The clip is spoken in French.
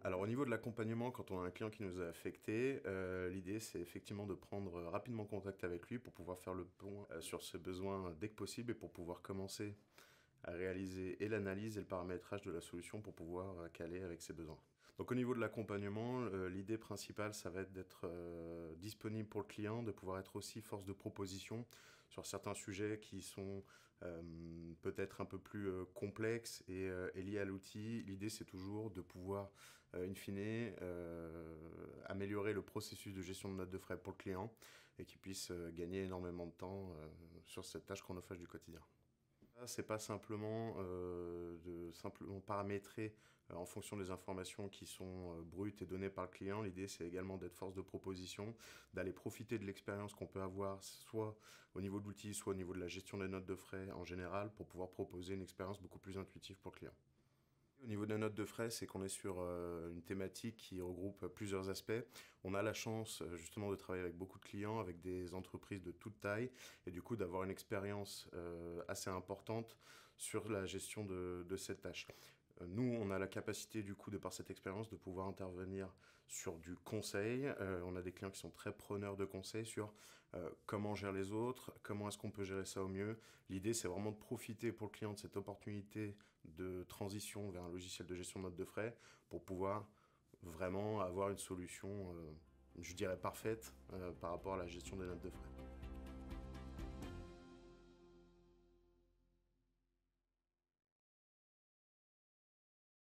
Alors au niveau de l'accompagnement, quand on a un client qui nous a affecté, l'idée c'est effectivement de prendre rapidement contact avec lui pour pouvoir faire le point sur ce besoin dès que possible et pour pouvoir commencer à réaliser et l'analyse et le paramétrage de la solution pour pouvoir caler avec ses besoins. Donc au niveau de l'accompagnement, l'idée principale, ça va être d'être disponible pour le client, de pouvoir être aussi force de proposition sur certains sujets qui sont peut-être un peu plus complexes et liés à l'outil. L'idée, c'est toujours de pouvoir, in fine, améliorer le processus de gestion de notes de frais pour le client et qu'il puisse gagner énormément de temps sur cette tâche chronophage du quotidien. C'est pas simplement de simplement paramétrer en fonction des informations qui sont brutes et données par le client. L'idée, c'est également d'être force de proposition, d'aller profiter de l'expérience qu'on peut avoir, soit au niveau de l'outil, soit au niveau de la gestion des notes de frais en général, pour pouvoir proposer une expérience beaucoup plus intuitive pour le client. Au niveau de la note de frais, c'est qu'on est sur une thématique qui regroupe plusieurs aspects. On a la chance justement de travailler avec beaucoup de clients, avec des entreprises de toute taille, et du coup d'avoir une expérience assez importante sur la gestion de cette tâche. Nous, on a la capacité, du coup, de par cette expérience, de pouvoir intervenir sur du conseil. On a des clients qui sont très preneurs de conseils sur comment gérer les autres, comment est-ce qu'on peut gérer ça au mieux. L'idée, c'est vraiment de profiter pour le client de cette opportunité de transition vers un logiciel de gestion de notes de frais pour pouvoir vraiment avoir une solution, je dirais, parfaite par rapport à la gestion des notes de frais.